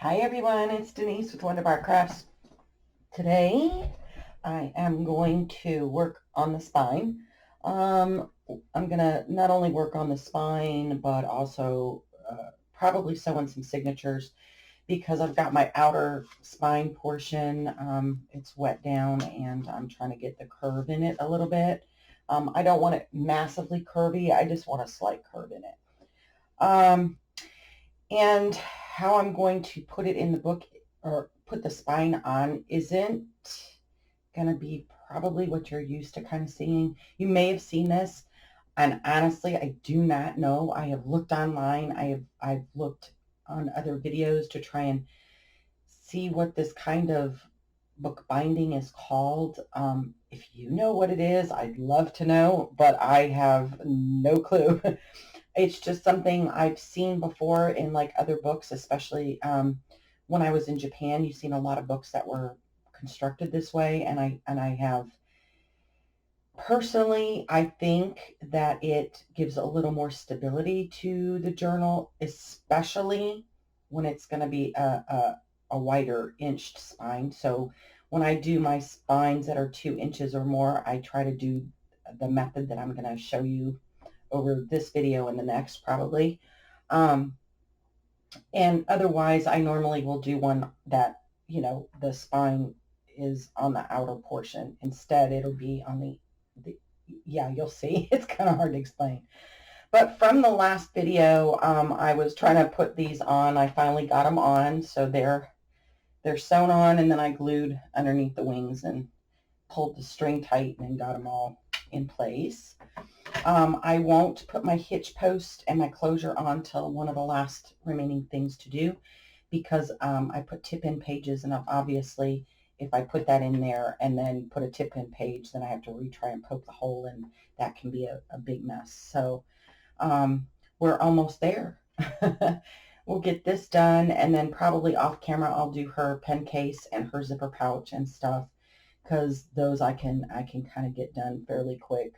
Hi everyone, it's Denise with Wondubar Crafts. Today I am going to work on the spine. I'm going to not only work on the spine, but also probably sew in some signatures because I've got my outer spine portion. It's wet down and I'm trying to get the curve in it a little bit. I don't want it massively curvy. I just want a slight curve in it. Um, and how I'm going to put it in the book or put the spine on isn't going to be probably what you're used to kind of seeing. You may have seen this, and honestly, I do not know. I have looked online. I've looked on other videos to try and see what this kind of book binding is called. If you know what it is, I'd love to know, but I have no clue. It's just something I've seen before in like other books, especially when I was in Japan. You've seen a lot of books that were constructed this way, and I have personally, I think that it gives a little more stability to the journal, especially when it's going to be a wider inched spine. So when I do my spines that are 2 inches or more, I try to do the method that I'm going to show you over this video and the next probably. Um, and otherwise, I normally will do one that, the spine is on the outer portion. Instead, it'll be on the yeah, you'll see. It's kind of hard to explain. But from the last video, I was trying to put these on. I finally got them on. So they're sewn on, and then I glued underneath the wings and pulled the string tight and got them all in place. I won't put my hitch post and my closure on till one of the last remaining things to do because I put tip-in pages, and obviously if I put that in there and then put a tip-in page, then I have to retry and poke the hole, and that can be a big mess. So we're almost there. We'll get this done, and then probably off camera I'll do her pen case and her zipper pouch and stuff, because those I can kind of get done fairly quick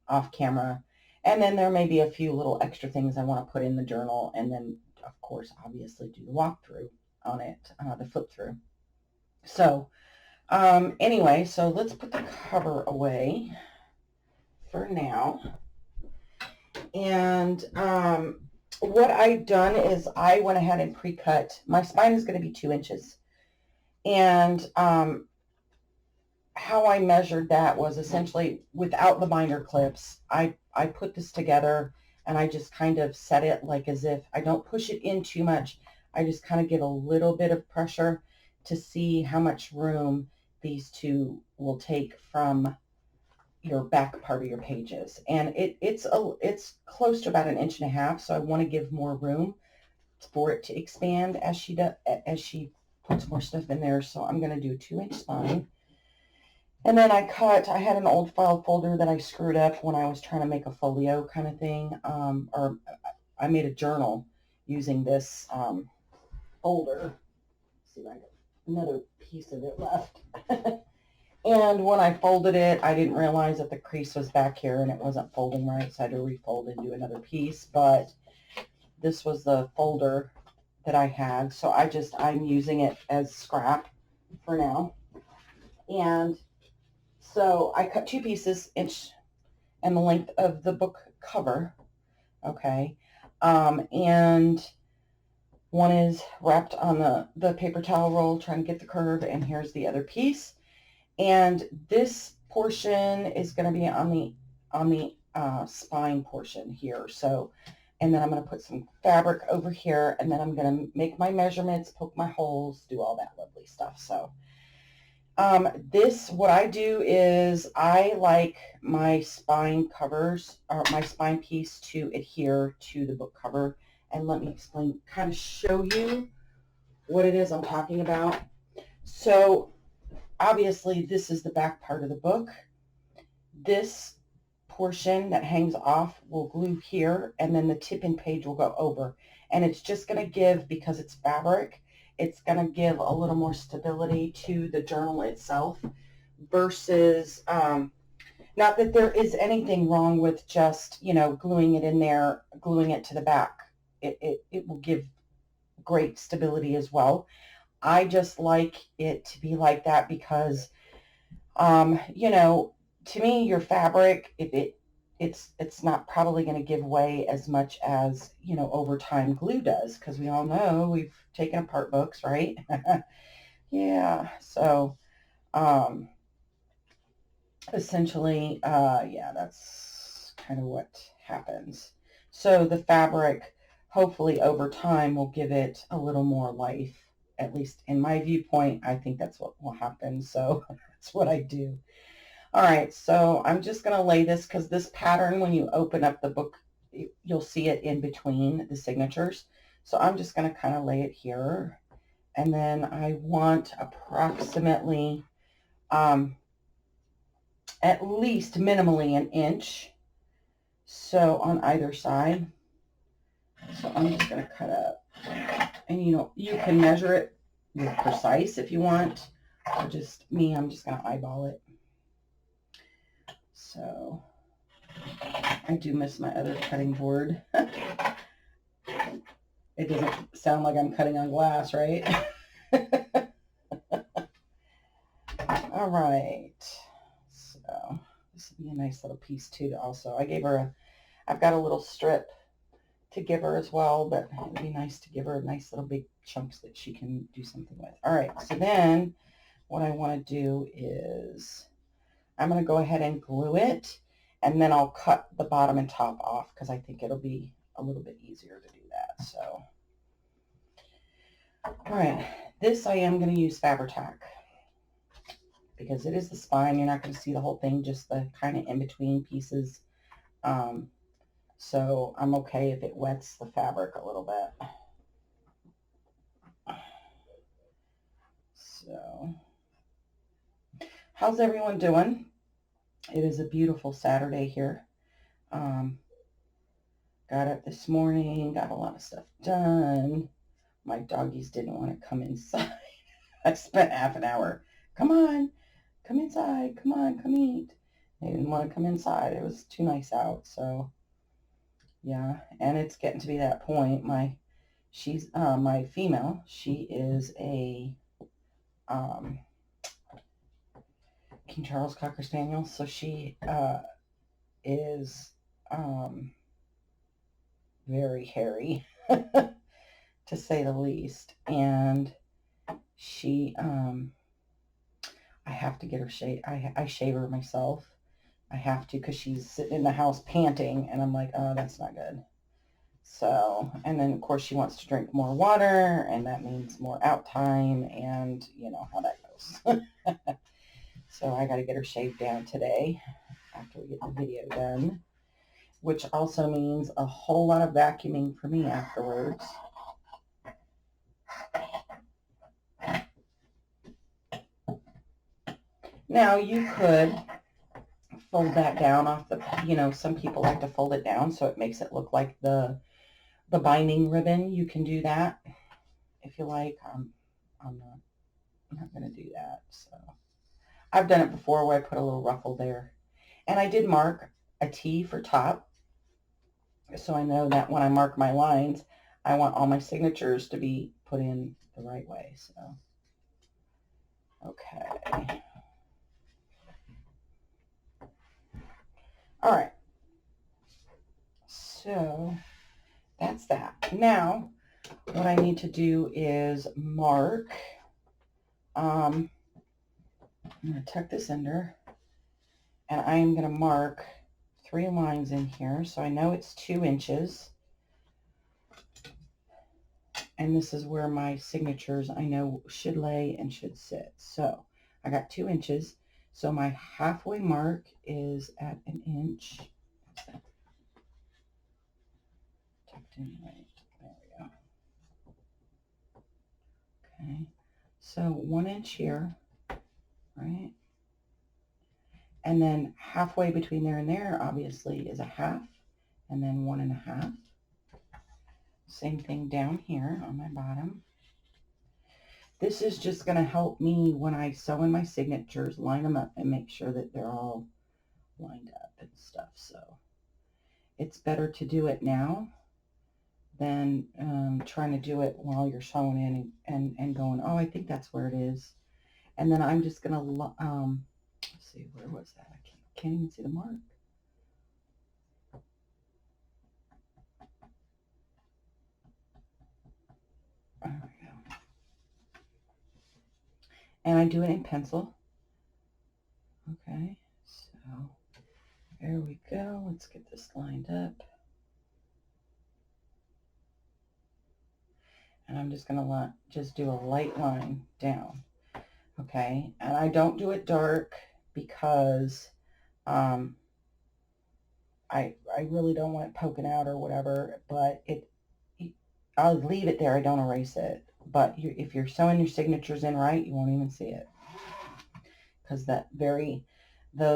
off camera. And then there may be a few little extra things I want to put in the journal, and then of course obviously do the walkthrough on it, the flip through. So anyway, so let's put the cover away for now. And what I've done is I went ahead and pre-cut. My spine is going to be 2 inches. And how I measured that was essentially without the binder clips. I put this together and I just kind of set it like as if I don't push it in too much. I just kind of give a little bit of pressure to see how much room these two will take from your back part of your pages. And it's close to about 1.5 inches, so I want to give more room for it to expand as she puts more stuff in there. So I'm going to do a 2-inch spine. And then I had an old file folder that I screwed up when I was trying to make a folio kind of thing. Or I made a journal using this folder. Let's see if I got another piece of it left. And when I folded it, I didn't realize that the crease was back here and it wasn't folding right, so I had to refold and do another piece. But this was the folder that I had, so I'm using it as scrap for now. And so I cut 2 pieces, inch and the length of the book cover, okay, and one is wrapped on the paper towel roll trying to get the curve, and here's the other piece. And this portion is going to be on the spine portion here. So, and then I'm going to put some fabric over here, and then I'm going to make my measurements, poke my holes, do all that lovely stuff. So what I do is I like my spine covers, or my spine piece, to adhere to the book cover. And let me explain, kind of show you what it is I'm talking about. So obviously this is the back part of the book. This portion that hangs off will glue here, and then the tip-in page will go over. And it's just going to give, because it's fabric, it's going to give a little more stability to the journal itself versus, not that there is anything wrong with just, gluing it in there, gluing it to the back. It will give great stability as well. I just like it to be like that because, you know, to me, your fabric, it's not probably going to give way as much as, you know, over time glue does, because we all know we've taken apart books, right? Yeah. So, um, essentially, yeah, that's kind of what happens. So the fabric, hopefully over time, will give it a little more life. At least in my viewpoint, I think that's what will happen. So that's what I do. All right, so I'm just going to lay this because this pattern, when you open up the book, you'll see it in between the signatures. So I'm just going to kind of lay it here. And then I want approximately at least minimally an inch. So on either side. So I'm just going to cut up. And you know, you can measure it with precise if you want. Or just me, I'm just going to eyeball it. So I do miss my other cutting board. It doesn't sound like I'm cutting on glass, right? All right. So this would be a nice little piece too. Also, I gave her I've got a little strip to give her as well, but it would be nice to give her nice little big chunks that she can do something with. All right. So then what I want to do is I'm going to go ahead and glue it, and then I'll cut the bottom and top off because I think it'll be a little bit easier to do that. So, all right, this I am going to use Fabri-Tac because it is the spine. You're not going to see the whole thing, just the kind of in-between pieces. So I'm okay if it wets the fabric a little bit. So, how's everyone doing? It is a beautiful Saturday here. Got up this morning, got a lot of stuff done. My doggies didn't want to come inside. I spent half an hour. Come on, come inside. Come on, come eat. They didn't want to come inside. It was too nice out. So, yeah. And it's getting to be that point. She's my female. She is a King Charles Cocker Spaniel. So she is very hairy, to say the least. And she, I have to get her shaved. I shave her myself. I have to because she's sitting in the house panting, and I'm like, oh, that's not good. So, and then of course she wants to drink more water, and that means more out time, and you know how that goes. So I got to get her shaved down today after we get the video done, which also means a whole lot of vacuuming for me afterwards. Now you could fold that down off the, you know, some people like to fold it down so it makes it look like the binding ribbon. You can do that if you like. I'm not going to do that. So I've done it before where I put a little ruffle there. And I did mark a T for top. So I know that when I mark my lines, I want all my signatures to be put in the right way. So, okay. All right. So that's that. Now, what I need to do is mark. I'm going to tuck this under, and I am going to mark 3 lines in here. So I know it's 2 inches. And this is where my signatures, I know, should lay and should sit. So I got 2 inches. So my halfway mark is at 1 inch. Tucked in right. There we go. Okay. So 1 inch here, right? And then halfway between there and there, obviously, is a half. And then 1.5. Same thing down here on my bottom. This is just going to help me when I sew in my signatures, line them up and make sure that they're all lined up and stuff. So it's better to do it now than trying to do it while you're sewing in and going, oh, I think that's where it is. And then I'm just going to, let's see, where was that? I can't even see the mark. There we go. And I do it in pencil. Okay, so there we go. Let's get this lined up. And I'm just going to just do a light line down. Okay, and I don't do it dark because I really don't want it poking out or whatever, but I'll leave it there. I don't erase it. But if you're sewing your signatures in right, you won't even see it. Because the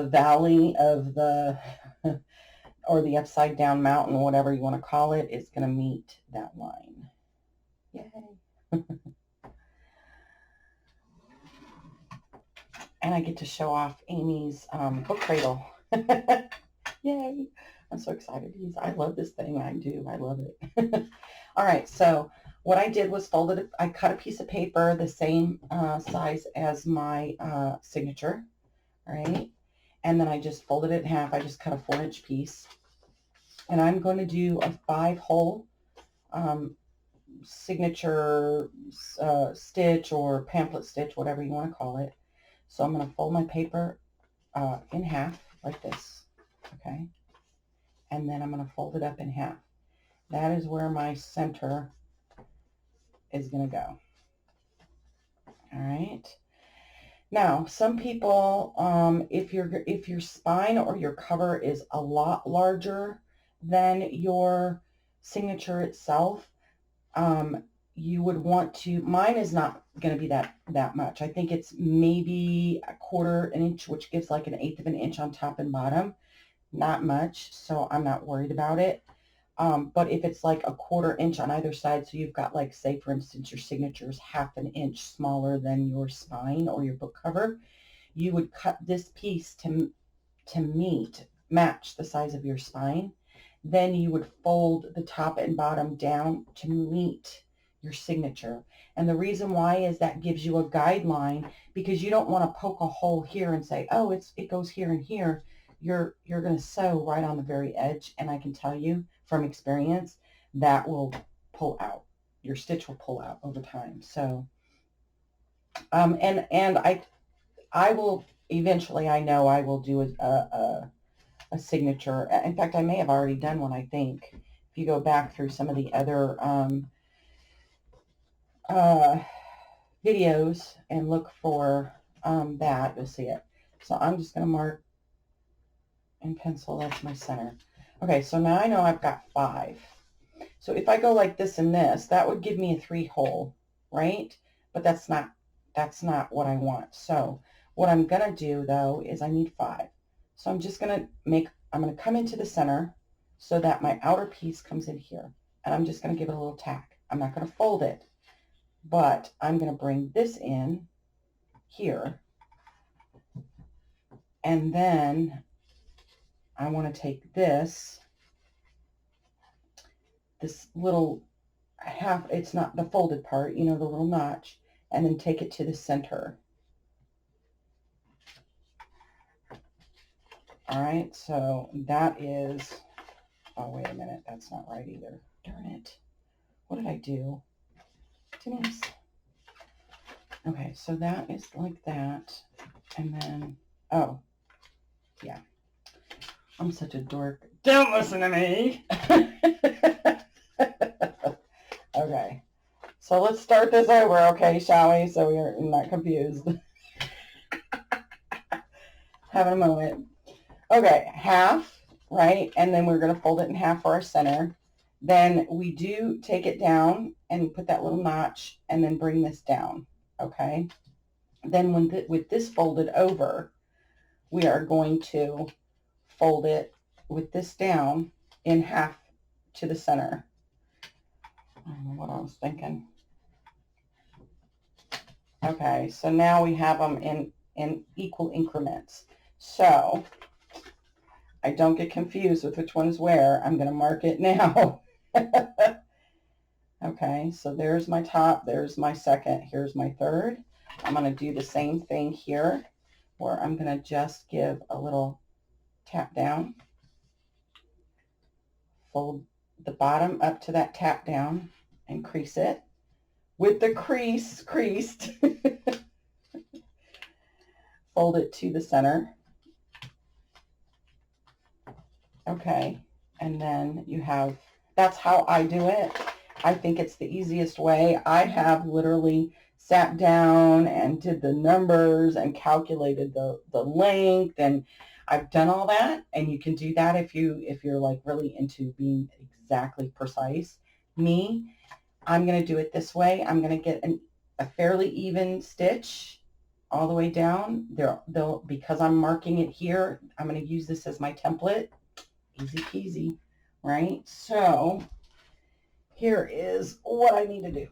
valley of the, or the upside down mountain, whatever you want to call it, is going to meet that line. Yay. And I get to show off Amy's book cradle. Yay. I'm so excited to use it. I love this thing. I do. I love it. All right. So what I did was I cut a piece of paper the same size as my signature. All right. And then I just folded it in half. I just cut a 4-inch piece. And I'm going to do a 5-hole signature stitch or pamphlet stitch, whatever you want to call it. So I'm going to fold my paper in half like this. Okay. And then I'm going to fold it up in half. That is where my center is going to go. All right. Now, some people, if your spine or your cover is a lot larger than your signature itself, you would want to, mine is not going to be that much. I think it's maybe a 1/4 inch, which gives like 1/8 of an inch on top and bottom. Not much, so I'm not worried about it. But if it's like a 1/4 inch on either side, so you've got, like, say for instance, your signature is 1/2 inch smaller than your spine or your book cover, you would cut this piece to match the size of your spine. Then you would fold the top and bottom down to meet your signature. And the reason why is that gives you a guideline, because you don't want to poke a hole here and say, oh, it goes here and here. You're going to sew right on the very edge, and I can tell you from experience that will pull out. Your stitch will pull out over time. So, and I will eventually, I know I will do a signature. In fact, I may have already done one, I think. If you go back through some of the other videos and look for that, you'll see it. So I'm just going to mark in pencil. That's my center. Okay, so now I know I've got 5. So if I go like this and this, that would give me a 3-hole, right? But that's not what I want. So what I'm going to do, though, is I need 5. So I'm just going to I'm going to come into the center so that my outer piece comes in here. And I'm just going to give it a little tack. I'm not going to fold it, but I'm going to bring this in here. And then I want to take this little half, it's not the folded part, the little notch, and then take it to the center. All right, so that is, oh, wait a minute, that's not right either. Darn it. What did I do? Denise. Okay, so that is like that. And then, oh, yeah. I'm such a dork. Don't listen to me. Okay, so let's start this over, okay, shall we? So we're not confused. Having a moment. Okay, half, right? And then we're going to fold it in half for our center. Then we do take it down and put that little notch and then bring this down, okay? Then with this folded over, we are going to fold it with this down in half to the center. I don't know what I was thinking. Okay, so now we have them in equal increments. So I don't get confused with which one's where. I'm going to mark it now. Okay, so there's my top, there's my second, here's my third. I'm going to do the same thing here where I'm going to just give a little tap down, fold the bottom up to that tap down and crease it with the crease creased. Fold it to the center. Okay, and then you have, that's how I do it. I think it's the easiest way. I have literally sat down and did the numbers and calculated the length, and I've done all that, and you can do that if you're like really into being exactly precise. Me, I'm going to do it this way. I'm going to get a fairly even stitch all the way down. They'll because I'm marking it here, I'm going to use this as my template. Easy peasy, right? So here is what I need to do.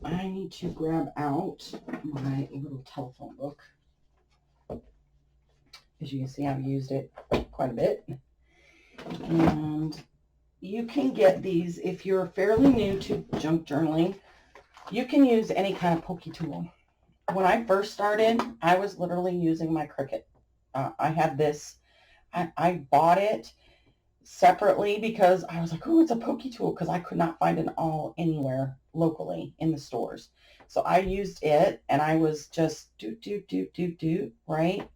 I need to grab out my little telephone book. As you can see, I've used it quite a bit. And you can get these if you're fairly new to junk journaling. You can use any kind of pokey tool. When I first started, I was literally using my Cricut. I had this. I bought it separately because I was like, oh, it's a pokey tool, because I could not find an awl anywhere locally in the stores. So I used it, and I was just do, right?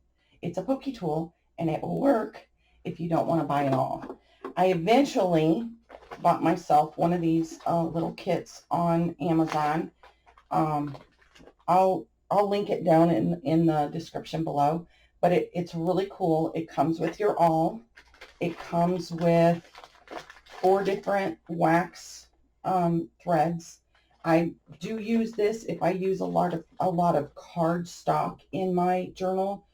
It's a pokey tool, and it will work if you don't want to buy an awl. I eventually bought myself one of these little kits on Amazon. I'll link it down in the description below, but it's really cool. It comes with your awl. It comes with 4 different wax threads. I do use this if I use a lot of card stock in my journal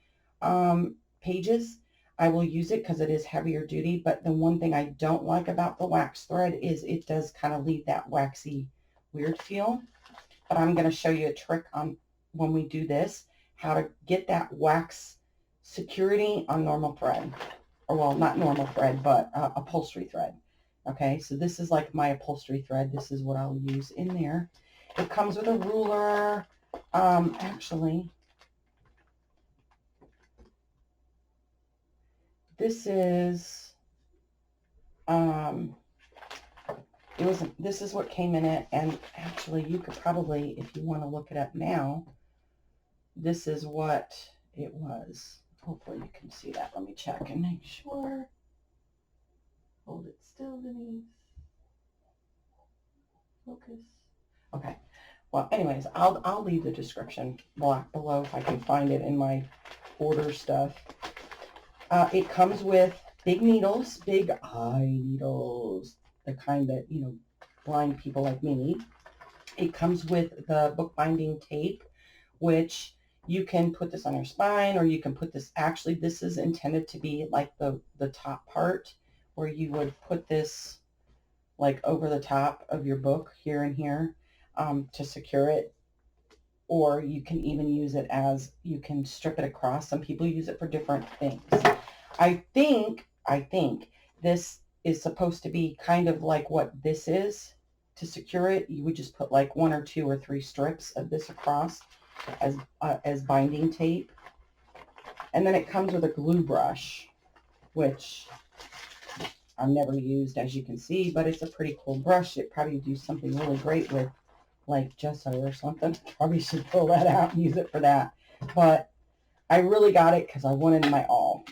pages. I will use it because it is heavier duty. But the one thing I don't like about the wax thread is it does kind of leave that waxy, weird feel. But I'm going to show you a trick on when we do this, how to get that wax security on normal thread. Or well, not normal thread, but upholstery thread. Okay, so this is like my upholstery thread. This is what I'll use in there. It comes with a ruler. Actually, this is this is what came in it, and actually you could probably, if you want to look it up now, this is what it was. Hopefully you can see that. Let me check and make sure. Hold it still, Denise. Focus. Okay. Well, anyways, I'll leave the description block below if I can find it in my order stuff. It comes with big needles, big eye needles, the kind that, blind people like me need. It comes with the bookbinding tape, which you can put this on your spine, or you can put this, actually this is intended to be like the top part, where you would put this like over the top of your book here and here to secure it. Or you can even use it as, you can strip it across. Some people use it for different things. I think this is supposed to be kind of like what this is. To secure it, you would just put like 1 or 2 or 3 strips of this across as binding tape. And then it comes with a glue brush, which I've never used, as you can see, but it's a pretty cool brush. It probably do something really great with like gesso or something. Probably should pull that out and use it for that. But I really got it because I wanted my awl.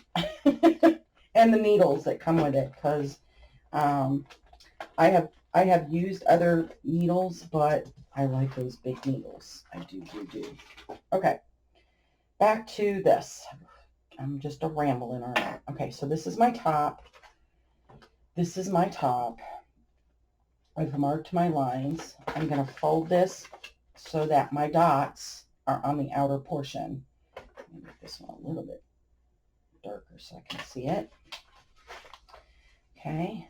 And the needles that come with it, because I have used other needles, but I like those big needles. I do. Okay, back to this. I'm just a rambling around. Okay, so this is my top. This is my top. I've marked my lines. I'm going to fold this so that my dots are on the outer portion. Let me make this one a little bit darker so I can see it. Okay,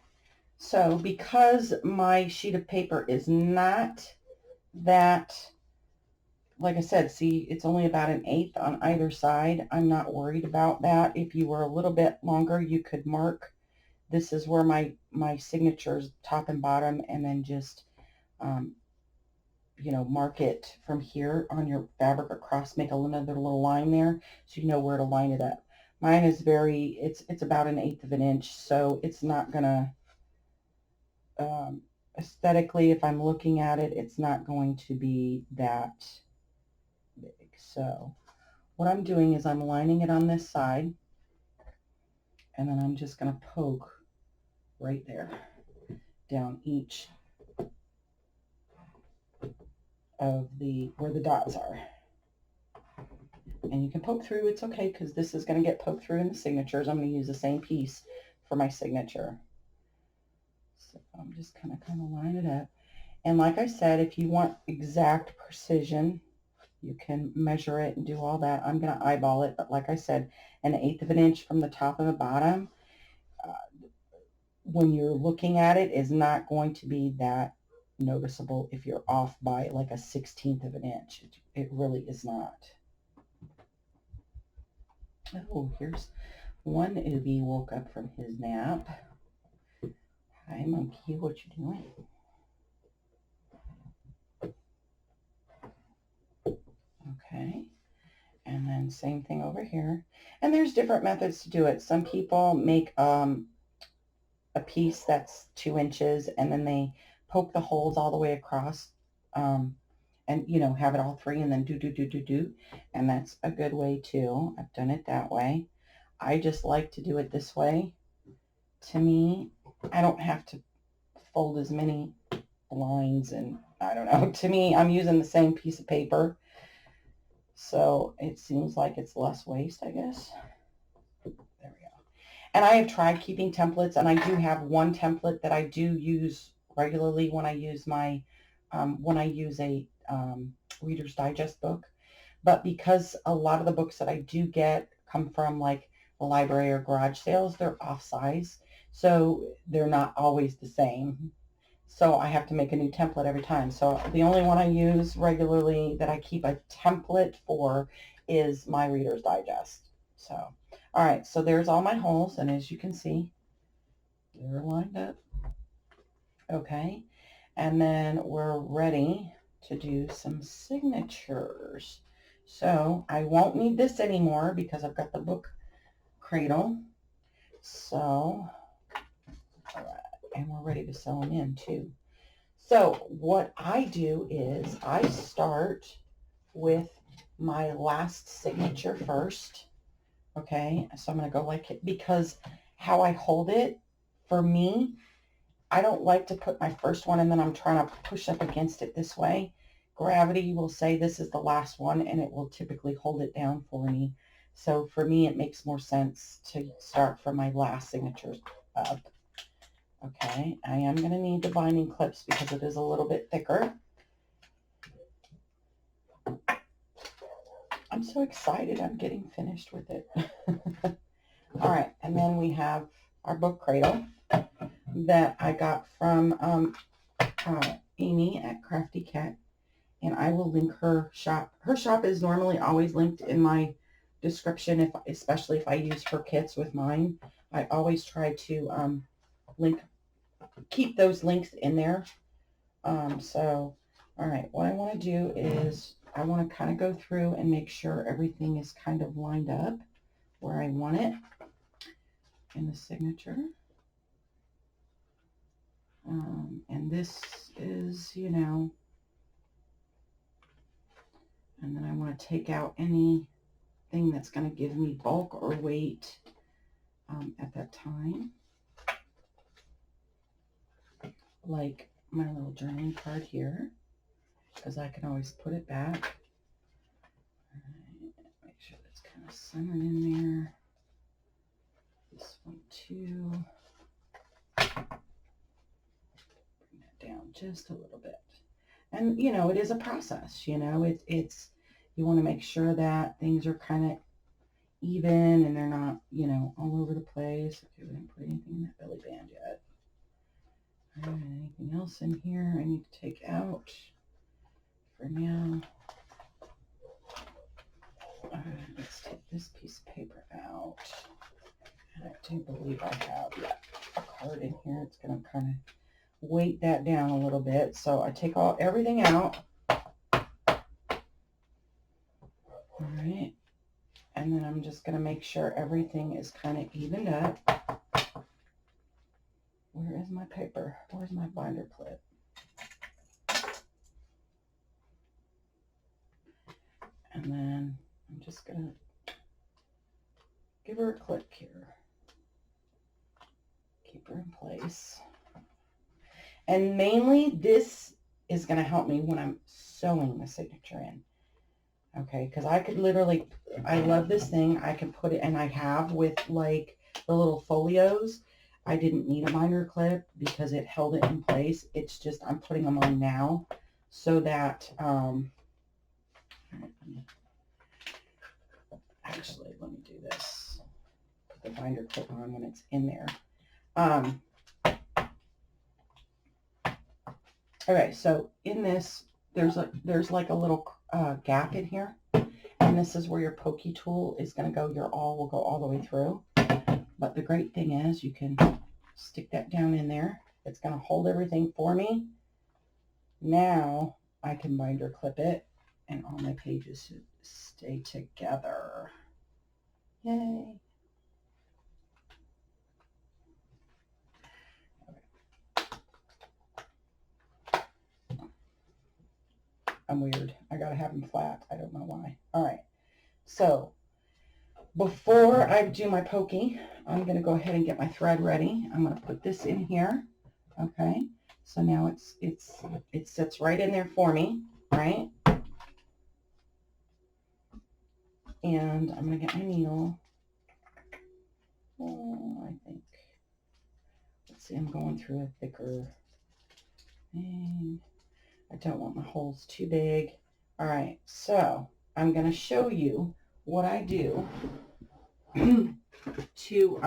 so because my sheet of paper is not that, like I said, see, it's only about 1/8 on either side. I'm not worried about that. If you were a little bit longer, you could mark. This is where my signatures, top and bottom, and then just you know, mark it from here on your fabric across, make another little line there so you know where to line it up. Mine is it's about 1/8 of an inch, so it's not gonna, aesthetically, if I'm looking at it, it's not going to be that big. So what I'm doing is I'm lining it on this side, and then I'm just gonna poke right there down each of where the dots are. And you can poke through, it's okay, because this is going to get poked through in the signatures. I'm going to use the same piece for my signature. So I'm just kind of line it up. And like I said, if you want exact precision, you can measure it and do all that. I'm going to eyeball it, but like I said, 1/8 of an inch from the top and the bottom, when you're looking at it, is not going to be that noticeable if you're off by like 1/16 of an inch. It really is not. Oh, here's one Oogie woke up from his nap. Hi, monkey, what you doing? Okay, and then same thing over here. And there's different methods to do it. Some people make a piece that's 2 inches, and then they poke the holes all the way across, and you know, have it all 3, and then do, and that's a good way too. I've done it that way. I just like to do it this way. To me, I don't have to fold as many lines, and I don't know. To me, I'm using the same piece of paper, so it seems like it's less waste, I guess. There we go. And I have tried keeping templates, and I do have one template that I do use regularly when I use my a Reader's Digest book. But because a lot of the books that I do get come from like the library or garage sales, they're off size, so they're not always the same. So I have to make a new template every time. So the only one I use regularly that I keep a template for is my Reader's Digest. So, all right, so there's all my holes, and as you can see, they're lined up. Okay, and then we're ready to do some signatures. So I won't need this anymore because I've got the book cradle. So, all right, and we're ready to sew them in too. So what I do is I start with my last signature first. Okay, so I'm going to go like it, because how I hold it, for me, I don't like to put my first one and then I'm trying to push up against it this way. Gravity will say this is the last one, and it will typically hold it down for me. So for me, it makes more sense to start from my last signature up. Okay, I am going to need the binding clips because it is a little bit thicker. I'm so excited I'm getting finished with it. All right, and then we have our book cradle that I got from Amy at Crafty Cat, and I will link her shop. Her shop is normally always linked in my description, especially if I use her kits with mine. I always try to keep those links in there. So, all right, what I want to do is I want to kind of go through and make sure everything is kind of lined up where I want it in the signature. And this is, you know, and then I want to take out anything that's going to give me bulk or weight at that time. Like my little journaling card here, because I can always put it back. All right, make sure that's kind of centered in there. This one too. Bring that down just a little bit. And, you know, it is a process, you know, it's you want to make sure that things are kind of even and they're not, you know, all over the place. Okay, we didn't put anything in that belly band yet. All right, anything else in here I need to take out for now? All right, let's take this piece of paper out. And I do believe I have, yeah, a card in here. It's going to kind of weight that down a little bit. So I take everything out. All right. And then I'm just going to make sure everything is kind of evened up. Where is my paper? Where's my binder clip? And then I'm just going to give her a click here. Keep her in place. And mainly this is going to help me when I'm sewing the signature in. Okay, because I could literally, I love this thing. I can put it, and I have with like the little folios. I didn't need a binder clip because it held it in place. It's just I'm putting them on now so that, actually, let me do this. Put the binder clip on when it's in there. Okay, so in this, there's like a little gap in here. And this is where your pokey tool is going to go. Your awl will go all the way through. But the great thing is you can stick that down in there. It's going to hold everything for me. Now I can binder clip it and all my pages should stay together. Yay. I'm weird. I got to have them flat. I don't know why. All right. So before I do my pokey, I'm going to go ahead and get my thread ready. I'm going to put this in here. Okay. So now it sits right in there for me, right? And I'm going to get my needle. Oh, I think, let's see, I'm going through a thicker thing. I don't want my holes too big. All right, so I'm going to show you what I do to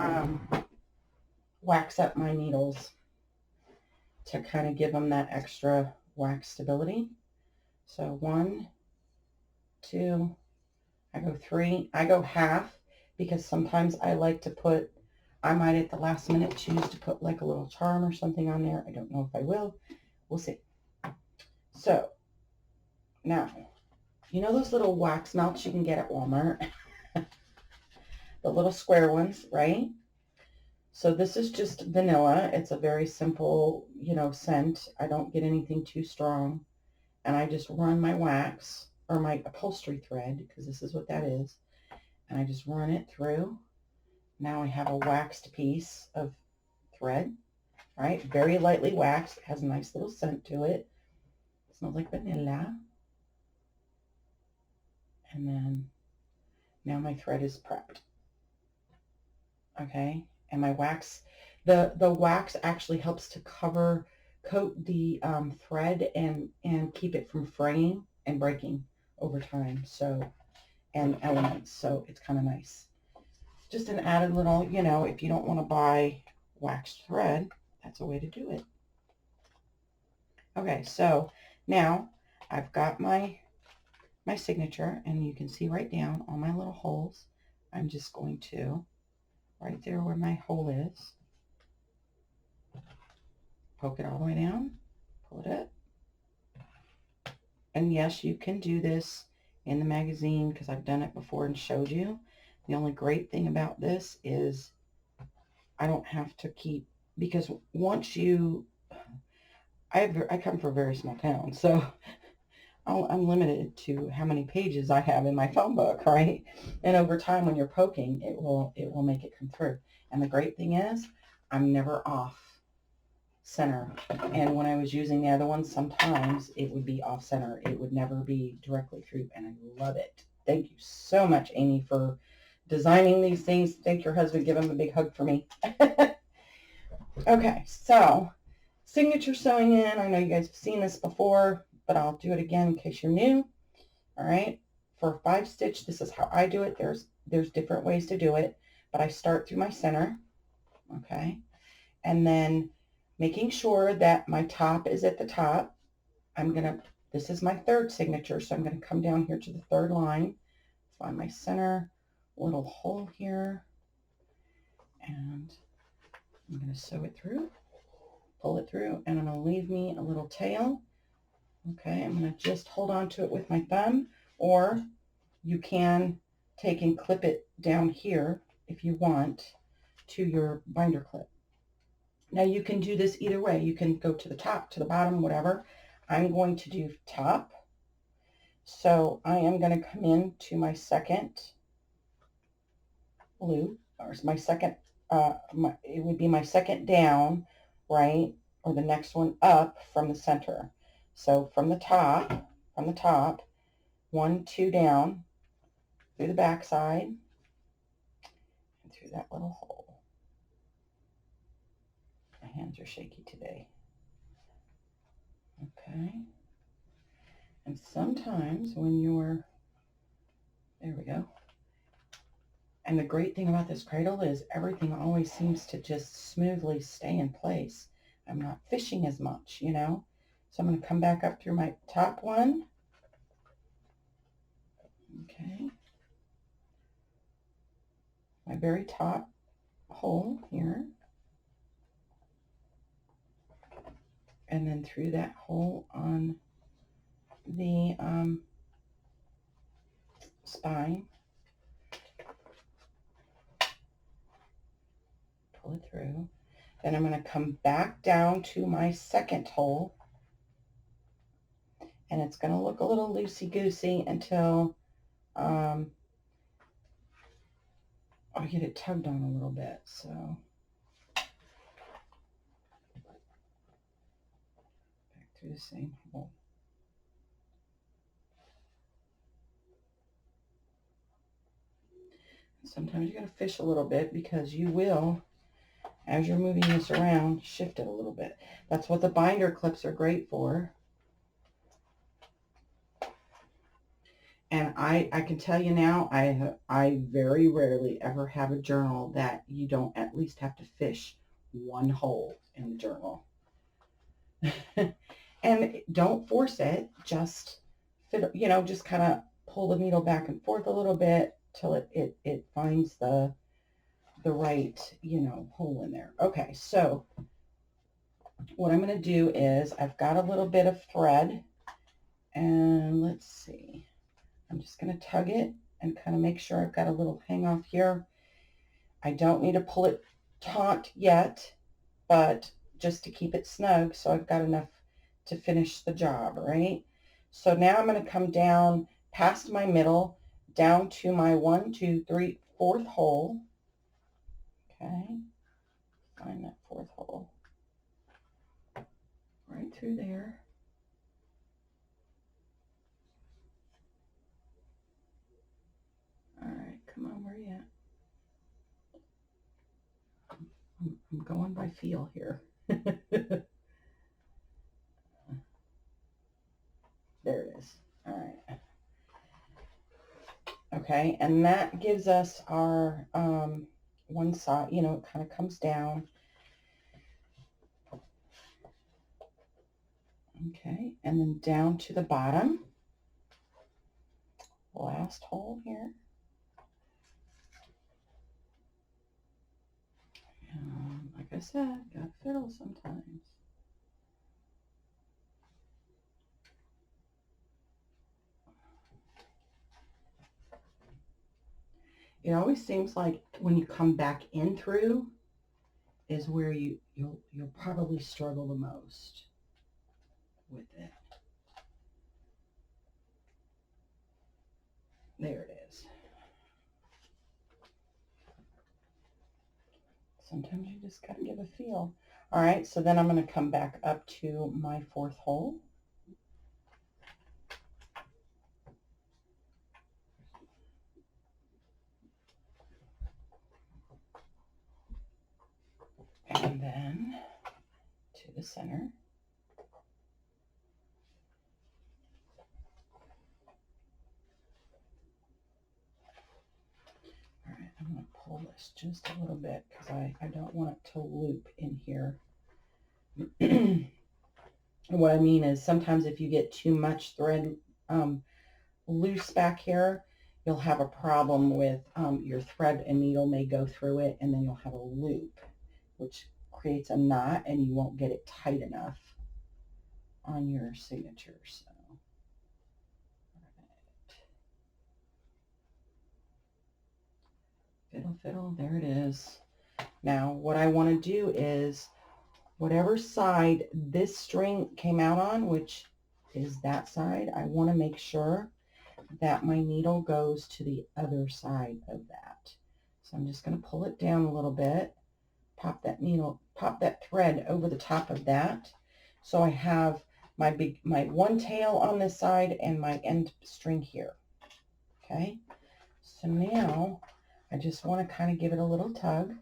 wax up my needles to kind of give them that extra wax stability. So 1, 2, I go 3, I go half because sometimes I like to put, I might at the last minute choose to put like a little charm or something on there. I don't know if I will. We'll see. So now, you know those little wax melts you can get at Walmart? The little square ones, right? So this is just vanilla. It's a very simple, scent. I don't get anything too strong. And I just run my wax, or my upholstery thread, because this is what that is. And I just run it through. Now I have a waxed piece of thread, right? Very lightly waxed. It has a nice little scent to it. It smells like vanilla. And then now my thread is prepped. Okay, and my wax, the wax actually helps to coat the thread and keep it from fraying and breaking over time. So, and elements. So it's kind of nice. Just an added little, if you don't want to buy waxed thread, that's a way to do it. Okay, so now I've got my signature, and you can see right down all my little holes. I'm just going to, right there where my hole is, poke it all the way down, pull it up. And yes, you can do this in the magazine because I've done it before and showed you. The only great thing about this is I don't have to keep, because once you, I come from a very small town, so I'm limited to how many pages I have in my phone book, right? And over time, when you're poking, it will make it come through. And the great thing is, I'm never off center. And when I was using the other one, sometimes it would be off center. It would never be directly through, and I love it. Thank you so much, Amy, for designing these things. Thank your husband. Give him a big hug for me. Okay, so signature sewing in. I know you guys have seen this before, but I'll do it again in case you're new. All right, for 5 stitch, this is how I do it. There's different ways to do it, but I start through my center, okay, and then making sure that my top is at the top. This is my 3rd signature, so I'm going to come down here to the 3rd line, find my center, little hole here, and I'm going to sew it through. pull it through, and I'm going to leave me a little tail. Okay, I'm going to just hold on to it with my thumb, or you can take and clip it down here if you want to your binder clip. Now you can do this either way. You can go to the top, to the bottom, whatever. I'm going to do top. So I am going to come in to my second loop, or my second, it would be my second down, right? Or the next one up from the center. So from the top, 1, 2 down, through the back side, and through that little hole. My hands are shaky today. Okay. And sometimes when you're, there we go. And the great thing about this cradle is everything always seems to just smoothly stay in place. I'm not fishing as much, you know. So I'm going to come back up through my top one. Okay. My very top hole here. And then through that hole on the spine. Pull it through. Then I'm going to come back down to my second hole. And it's going to look a little loosey-goosey until I get it tugged on a little bit. So back through the same hole. Sometimes you got to fish a little bit because you will, as you're moving this around, shift it a little bit. That's what the binder clips are great for. And I can tell you now, I very rarely ever have a journal that you don't at least have to fish one hole in the journal. And don't force it, just fit, you know, just kind of pull the needle back and forth a little bit till it finds the right, you know, hole in there. Okay, so what I'm going to do is I've got a little bit of thread, and let's see, I'm just going to tug it and kind of make sure I've got a little hang off here. I don't need to pull it taut yet, but just to keep it snug so I've got enough to finish the job, right? So now I'm going to come down past my middle, down to my 1, 2, 3, 4th hole. Okay, find that 4th hole. Right through there. All right, come on, where you at? I'm going by feel here. There it is. All right. Okay, and that gives us our one side, you know, it kind of comes down. Okay, and then down to the bottom. Last hole here. Like I said, gotta fiddle sometimes. It always seems like when you come back in through is where you'll probably struggle the most with it. There it is. Sometimes you just got to give a feel. All right, so then I'm going to come back up to my 4th hole. And then to the center. All right, I'm going to pull this just a little bit because I don't want it to loop in here. What I mean is sometimes if you get too much thread loose back here, you'll have a problem with your thread and needle may go through it, and then you'll have a loop, which creates a knot and you won't get it tight enough on your signature. So, fiddle, fiddle, there it is. Now, what I want to do is whatever side this string came out on, which is that side, I want to make sure that my needle goes to the other side of that. So I'm just going to pull it down a little bit, pop that thread over the top of that. So I have my one tail on this side and my end string here. Okay. So now I just want to kind of give it a little tug,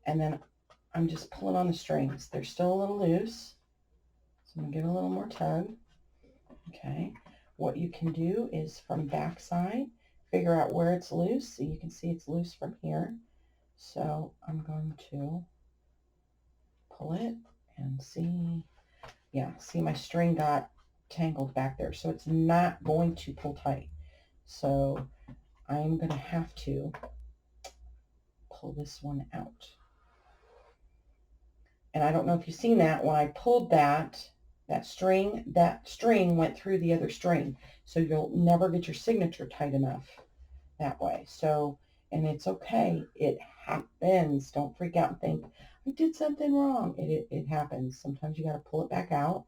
and then I'm just pulling on the strings. They're still a little loose, so I'm going to give it a little more tug. Okay. What you can do is from back side, figure out where it's loose. So you can see it's loose from here. So I'm going to pull it and see, yeah, see my string got tangled back there. So it's not going to pull tight. So I'm going to have to pull this one out. And I don't know if you've seen that, when I pulled that string went through the other string. So you'll never get your signature tight enough that way. So, and it's okay. It happens. Don't freak out and think, I did something wrong. It happens. Sometimes you got to pull it back out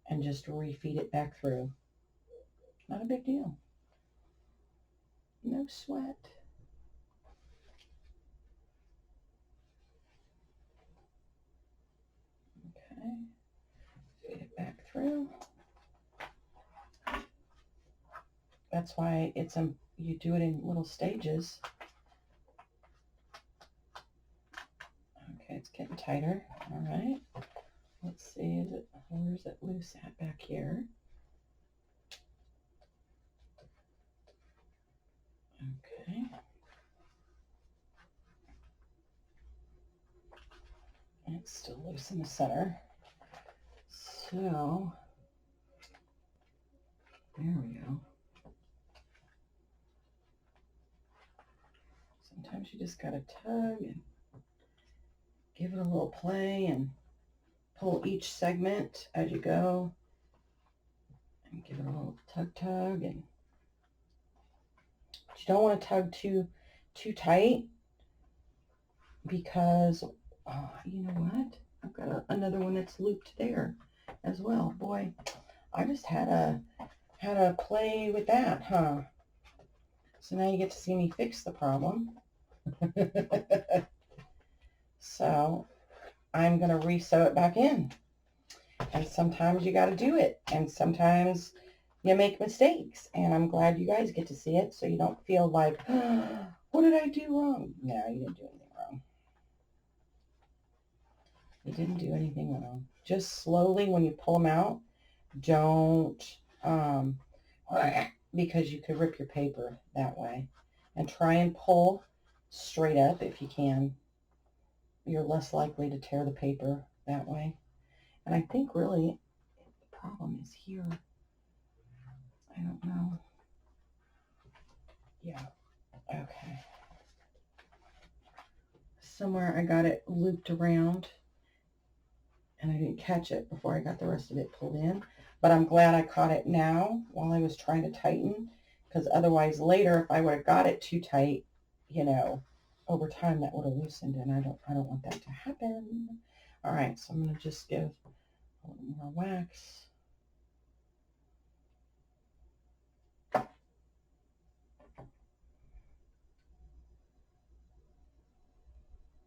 and just refeed it back through. Not a big deal. No sweat. Okay. Feed it back through. That's why you do it in little stages. Okay, it's getting tighter. All right. Let's see, where's it loose at back here? Okay. And it's still loose in the center. So, there we go. Sometimes you just gotta tug and give it a little play and pull each segment as you go and give it a little tug, and you don't want to tug too tight, because you know what, I've got another one that's looped there as well. Boy, I just had a play with that, huh? So now you get to see me fix the problem. So I'm going to re-sew it back in. And sometimes you got to do it. And sometimes you make mistakes. And I'm glad you guys get to see it so you don't feel like, oh, what did I do wrong? No, you didn't do anything wrong. You didn't do anything wrong. Just slowly when you pull them out, don't, because you could rip your paper that way. And try and pull straight up if you can. You're less likely to tear the paper that way. And I think really the problem is here. I don't know. Yeah. Okay. Somewhere I got it looped around and I didn't catch it before I got the rest of it pulled in. But I'm glad I caught it now while I was trying to tighten, because otherwise later if I would have got it too tight, you know, over time that would have loosened, and I don't want that to happen. All right, so I'm going to just give a little more wax.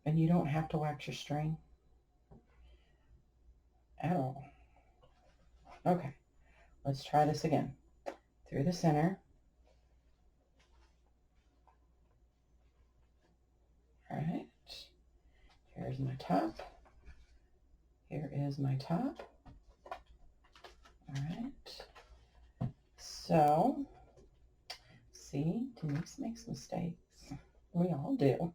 And you don't have to wax your string at all. Okay, let's try this again. Through the center. All right, here's my top. Here is my top. All right, so see, Denise makes mistakes. We all do.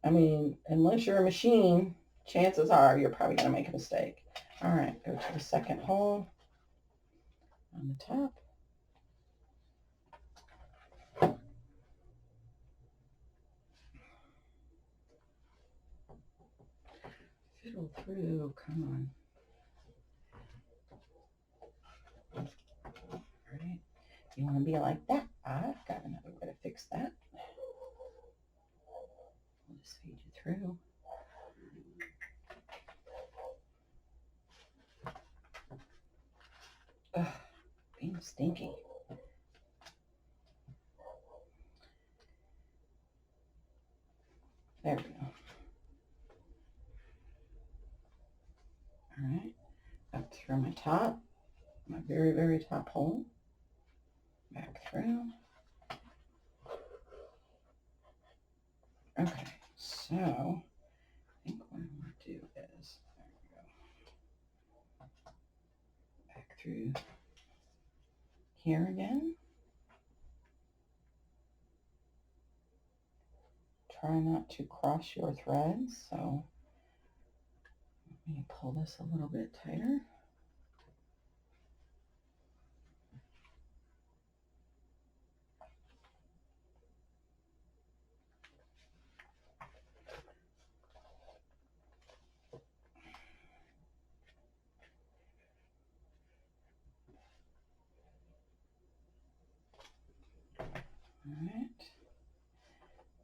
I mean, unless you're a machine, chances are you're probably going to make a mistake. All right, go to the second hole on the top. twiddle through. Come on. All right. You want to be like that? I've got another way to fix that. I'll just feed you through. Ugh, being stinky. There we go. All right, up through my top, my very, very top hole, back through. Okay, so I think what I'm going to do is, there we go, back through here again. Try not to cross your threads, so let me pull this a little bit tighter. All right,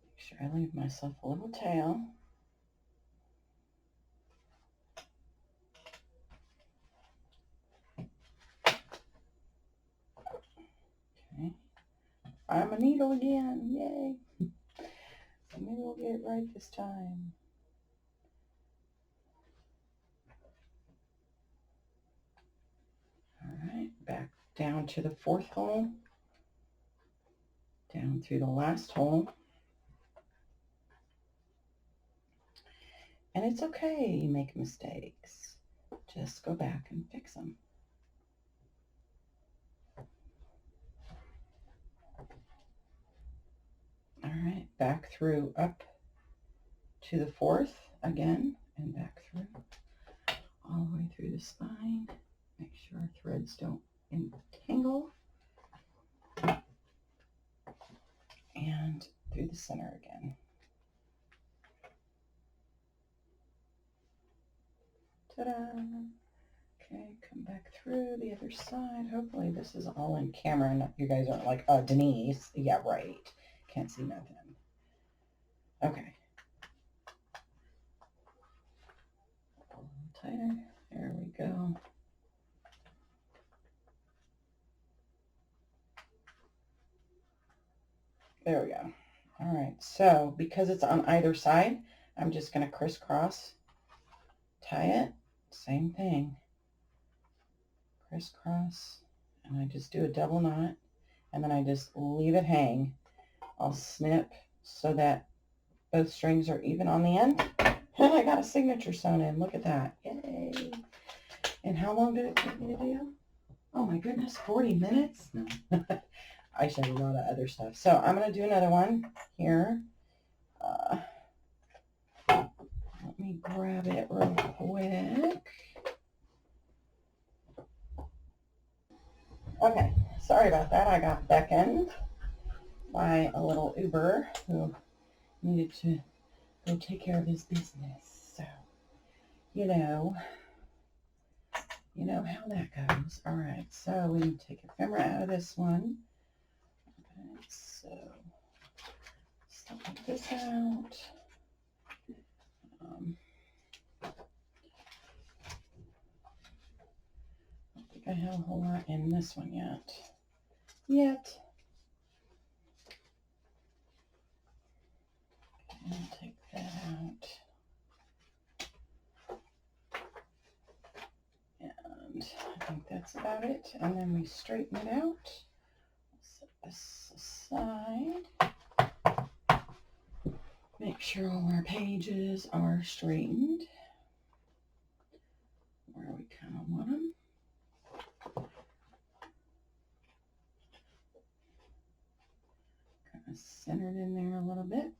make sure I leave myself a little tail. Okay, I'm a needle again, yay. So maybe we'll get it right this time. All right, back down to the fourth hole, down through the last hole. And it's okay you make mistakes. Just go back and fix them. All right, back through up to the fourth again, and back through all the way through the spine. Make sure our threads don't entangle. And through the center again. Ta-da! Okay, come back through the other side. Hopefully this is all in camera and you guys aren't like, Denise. Yeah, right. Can't see nothing. Okay. A little tighter. There we go. There we go. All right, so because it's on either side, I'm just going to crisscross tie it. Same thing. Crisscross, and I just do a double knot, and then I just leave it hang. I'll snip so that both strings are even on the end, and I got a signature sewn in. Look at that. Yay. And how long did it take me to do? Oh my goodness, 40 minutes? No. I should have a lot of other stuff. So I'm going to do another one here. Let me grab it real quick. Okay, sorry about that. I got beckoned by a little Uber who needed to go take care of his business. So, you know how that goes. All right, so we need to take ephemera out of this one. Okay, so start this out. I don't think I have a whole lot in this one yet. And take that out. And I think that's about it. And then we straighten it out. Set this aside. Make sure all our pages are straightened where we kind of want them. Kind of centered in there a little bit.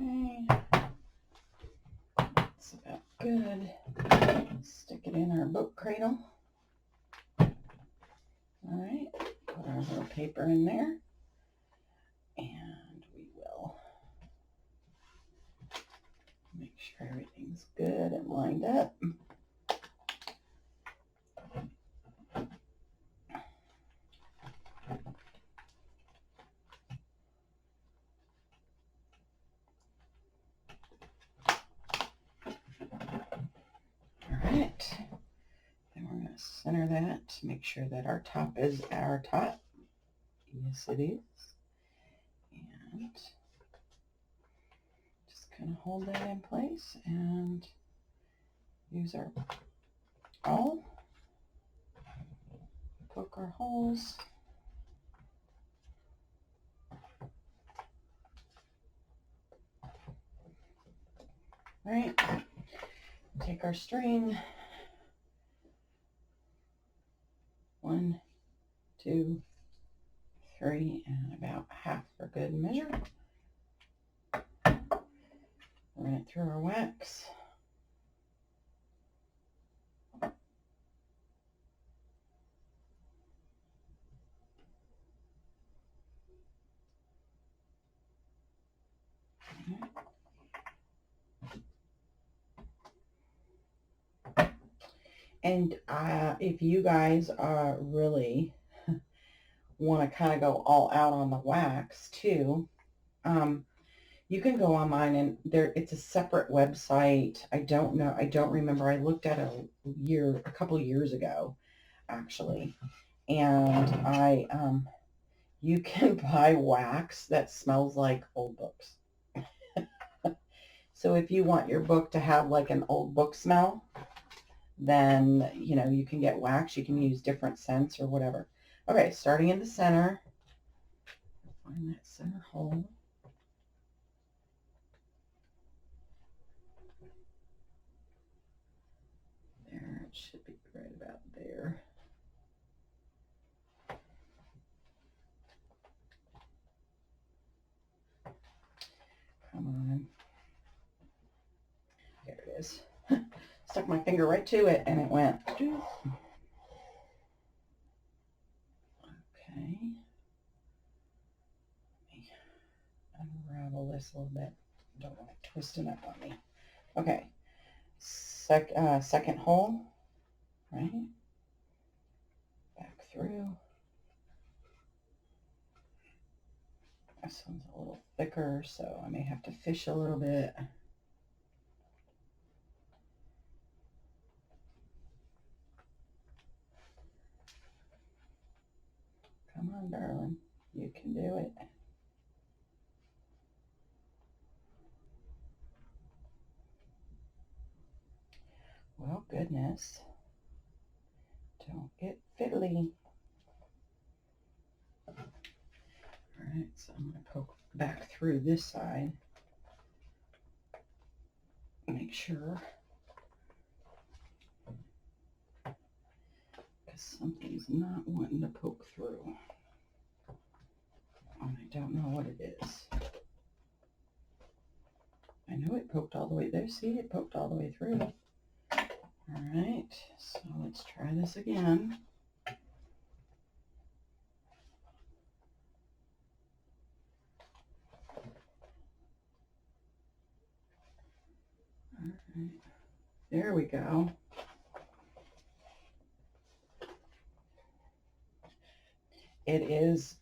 Okay, that's about good. Stick it in our book cradle. All right, put our little paper in there, and we will make sure everything's good and lined up. Then we're going to center that to make sure that our top is our top. Yes, it is. And just kind of hold that in place and use our awl, poke our holes. All right, take our string. 1, 2, 3, and about half for good measure. Run it through our wax. And if you guys really want to kind of go all out on the wax too, you can go online and it's a separate website. I don't know. I don't remember. I looked at a couple years ago, actually. And you can buy wax that smells like old books. So if you want your book to have like an old book smell, then, you can get wax. You can use different scents or whatever. Okay, starting in the center. Find that center hole. There, it should be right about there. Come on. There it is. Stuck my finger right to it and it went. Okay. Let me unravel this a little bit. Don't want it twisting up on me. Okay. Second hole. Right. Back through. This one's a little thicker, so I may have to fish a little bit. Come on, darling. You can do it. Well, goodness. Don't get fiddly. All right, so I'm going to poke back through this side. Make sure. Because something's not wanting to poke through. And I don't know what it is. I know it poked all the way there. See, it poked all the way through. All right, so let's try this again. All right, there we go. It is,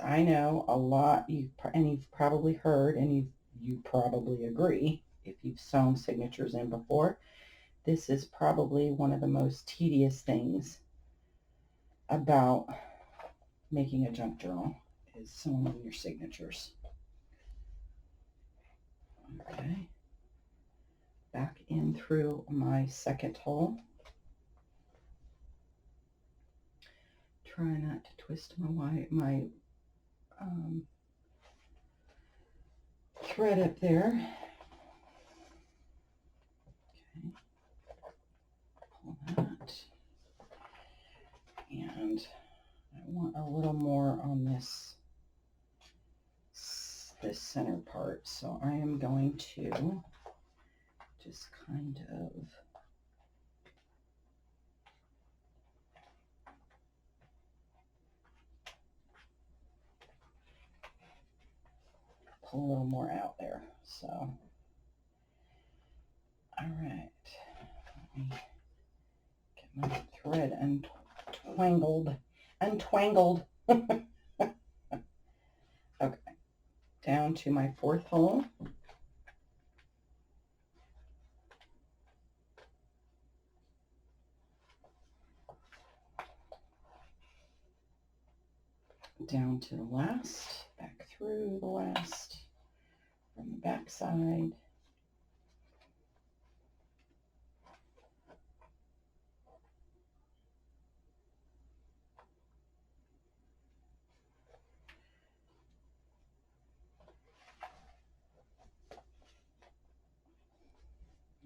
I know, a lot, and you've probably heard, and you probably agree, if you've sewn signatures in before, this is probably one of the most tedious things about making a junk journal, is sewing in your signatures. Okay, back in through my second hole. Try not to twist my thread up there. Okay, pull that, and I want a little more on this center part, so I am going to just kind of pull a little more out there. So, all right. Let me get my thread untwangled. Okay, down to my fourth hole. Down to the last, back through the last, from the back side. All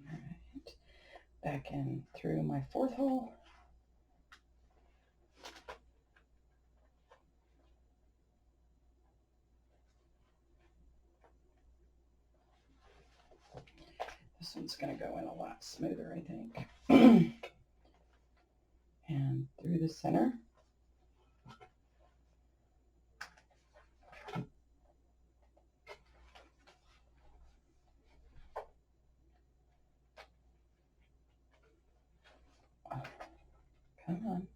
right, back in through my fourth hole. This one's going to go in a lot smoother, I think. And through the center. Oh, come on.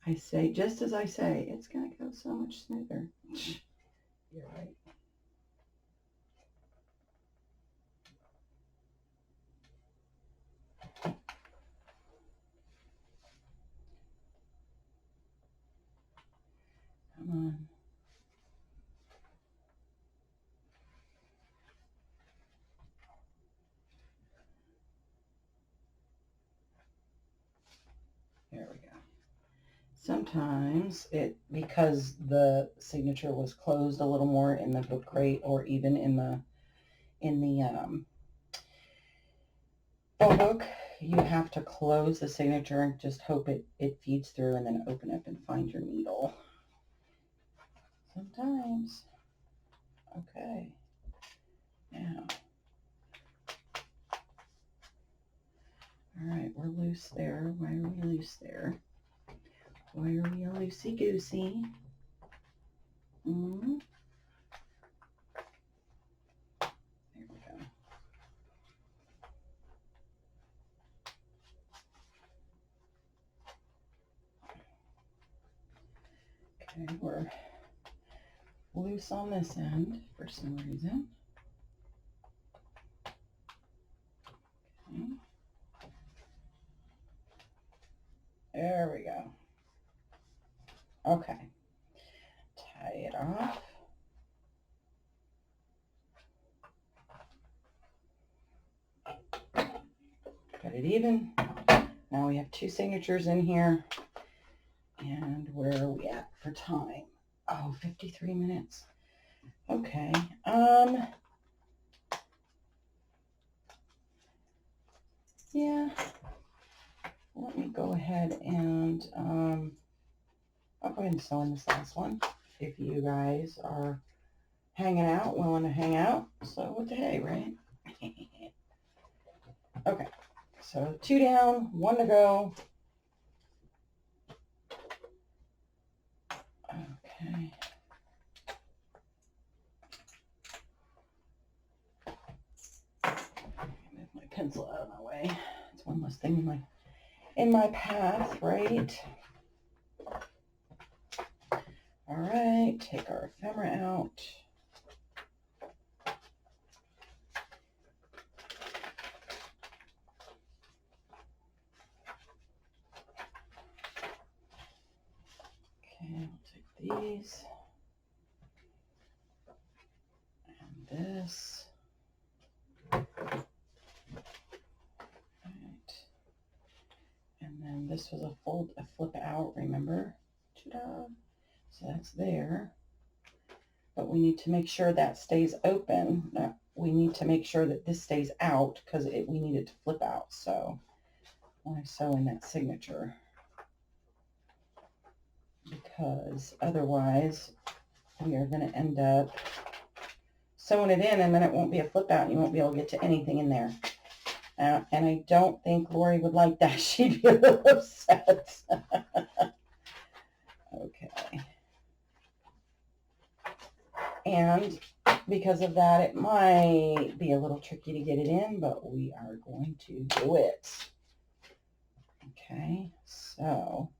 I say, just as I say, it's going to go so much smoother. You're right. Come on. There we go. Sometimes because the signature was closed a little more in the book crate or even in the phone book, you have to close the signature and just hope it feeds through and then open up and find your needle. Sometimes. Okay. Now. All right, we're loose there. Why are we loose there? Why are we a loosey-goosey? There we go. Okay, we're loose on this end for some reason. Okay. There we go. Okay. Tie it off. Cut it even. Now we have two signatures in here. And where are we at for time? Oh, 53 minutes. Okay. Yeah. Let me go ahead and I'll go ahead and sew in this last one. If you guys are hanging out, willing to hang out. So what the hey, right? Okay. So 2 down, 1 to go. Okay. Move my pencil out of my way. It's one less thing in my path, right? All right, take our ephemera out. Okay, I'll take these and this. All right. And then this was a flip out, remember? Ta-da. So that's there. But we need to make sure that stays open. We need to make sure that this stays out because we need it to flip out. So I want to sew in that signature because otherwise we are going to end up sewing it in and then it won't be a flip out and you won't be able to get to anything in there. And I don't think Lori would like that. She'd be a little upset. Okay. And because of that, it might be a little tricky to get it in, but we are going to do it. Okay, so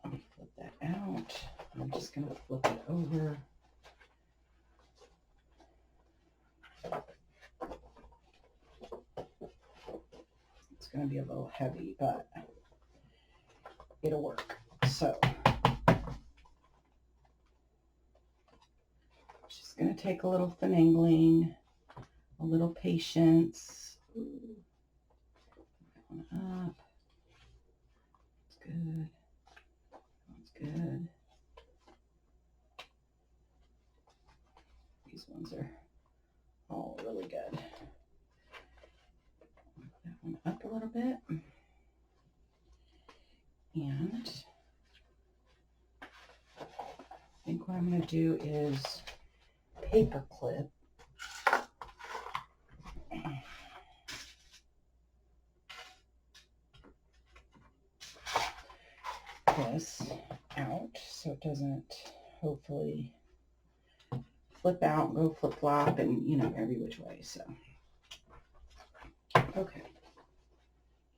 let me flip that out. I'm just going to flip it over. It's going to be a little heavy, but it'll work. So just going to take a little finagling, a little patience. Ooh. That one up. That's good. That's good. These ones are all really good. That one up a little bit. And I think what I'm going to do is paper clip this out so it doesn't hopefully flip out, go flip flop, and every which way. So okay,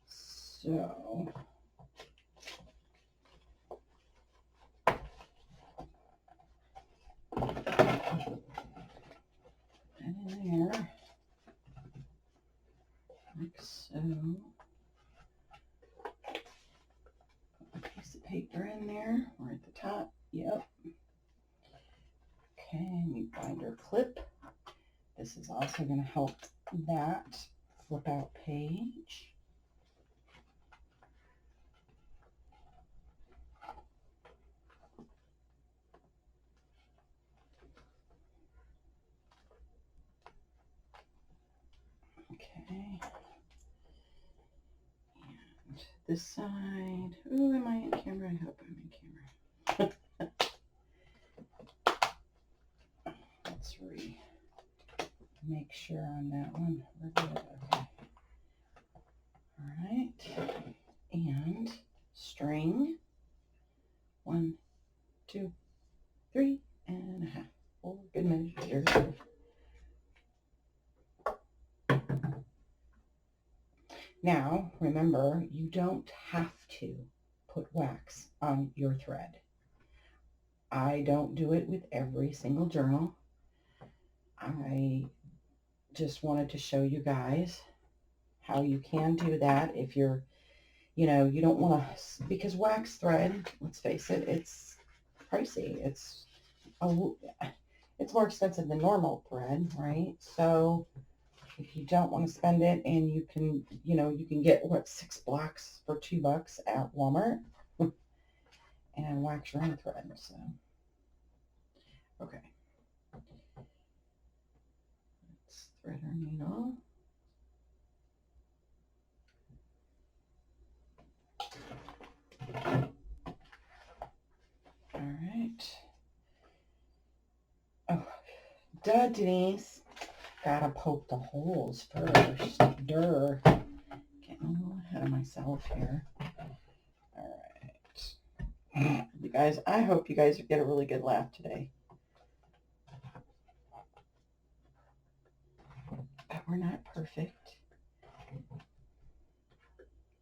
so put that in there like so. Put a piece of paper in there or at the top. Yep. Okay, we binder clip. This is also going to help that flip out page. Okay. And this side. Ooh, am I in camera? I hope I'm in camera. Let's make sure on that one we're good. Okay. All right. And string. 1, 2, 3 and a half. 4 good measure. Now, remember, you don't have to put wax on your thread. I don't do it with every single journal. I just wanted to show you guys how you can do that if you're, you don't want to, because wax thread, let's face it, it's pricey. It's more expensive than normal thread, right? So if you don't want to spend it, and you can get 6 blocks for $2 at Walmart and wax your own thread. So okay, let's thread our needle. All right. Oh, duh, Denise. Gotta poke the holes first. Durr. Getting a little ahead of myself here. All right. You guys, I hope you guys get a really good laugh today. But we're not perfect.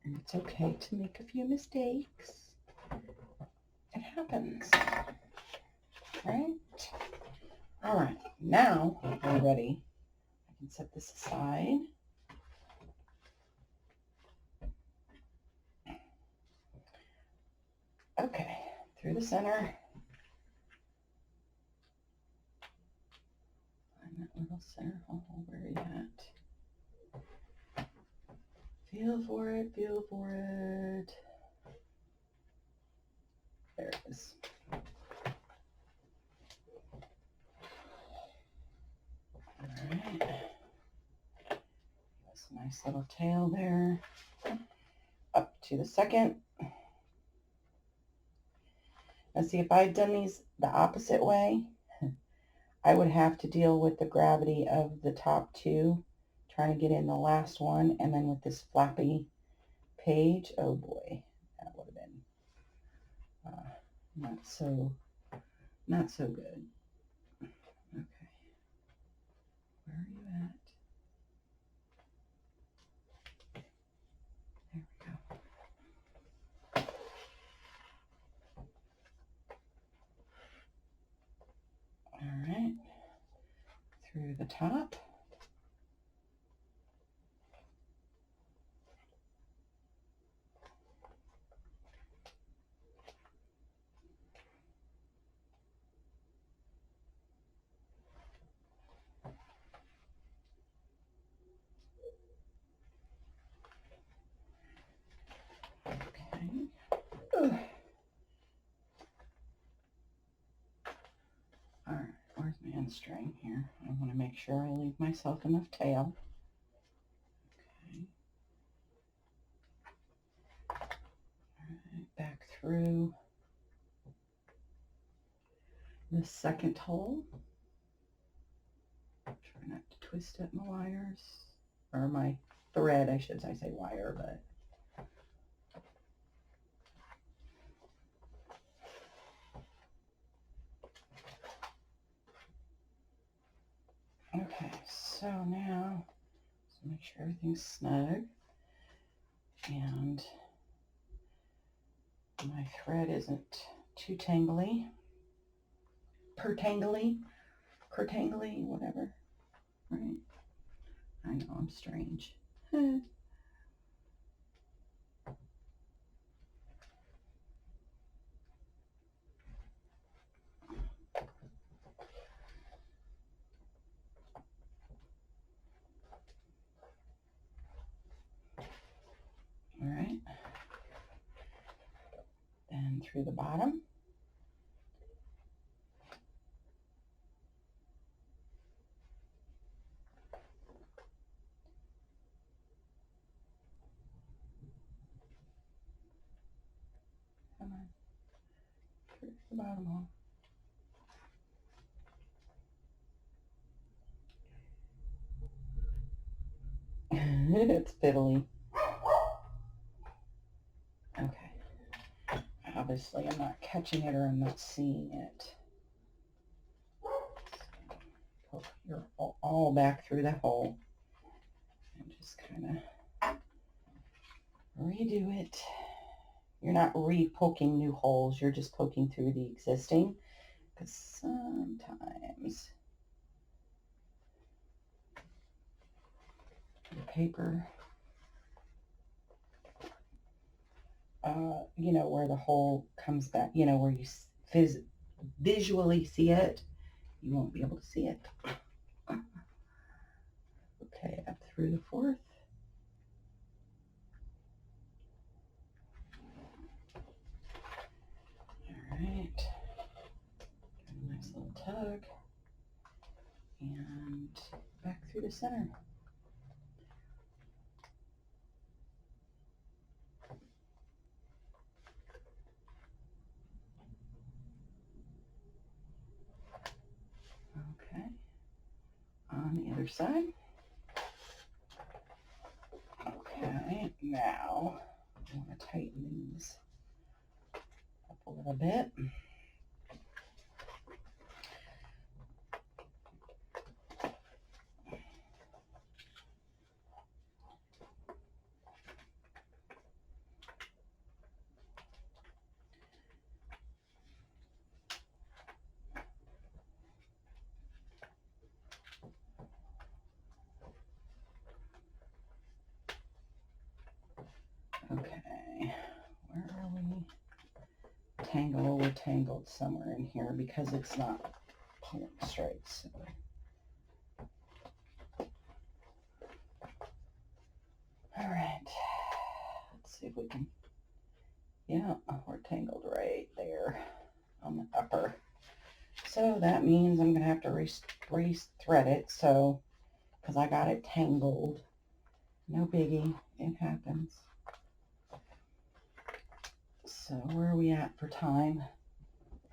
And it's okay to make a few mistakes. It happens. Right? All right. Now we're ready. I can set this aside. Okay. Through the center. Find that little center hole. Where are you at? Feel for it. Feel for it. There it is. All right. That's a nice little tail there. Up to the second. Now see, if I had done these the opposite way, I would have to deal with the gravity of the top two, trying to get in the last one, and then with this flappy page, oh boy, that would have been not so not so good. Okay, where are you at? There we go. All right, through the top. Okay. Ugh. All right, where's my end string here? I want to make sure I leave myself enough tail. Okay. All right, back through the second hole. Try not to twist up my wires, or my thread, I should say wire, but okay, so now let's make sure everything's snug and my thread isn't too tangly, pertangly, curtangly, whatever, right? I know I'm strange. All right, and through the bottom. Come on, through the bottom hole. It's fiddly. Okay. Obviously, I'm not catching it or I'm not seeing it. Poke your all back through the hole and just kind of redo it. You're not re-poking new holes. You're just poking through the existing, because sometimes the paper, you know, where the hole comes back, you know, where you visually see it, you won't be able to see it. Okay, up through the fourth. All right, a nice little tug, and back through the center. Okay, on the other side. Okay, now I want to tighten these up a little bit. Okay, where are we? Tangle, we're tangled somewhere in here because it's not pulling straight. So. All right, let's see if we can, yeah, we're tangled right there on the upper. So that means I'm gonna have to re-thread it, so, because I got it tangled. No biggie, it happens. So where are we at for time?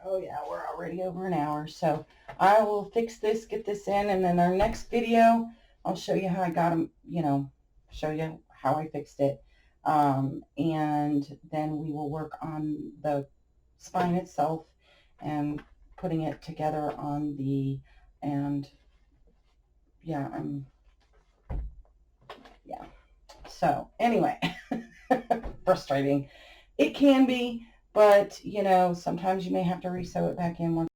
Oh yeah, we're already over an hour. So I will fix this, get this in, and then our next video, I'll show you how I got them, you know, show you how I fixed it. And then we will work on the spine itself and putting it together on the, and yeah, yeah. So anyway, frustrating. It can be, but you know, sometimes you may have to resew it back in once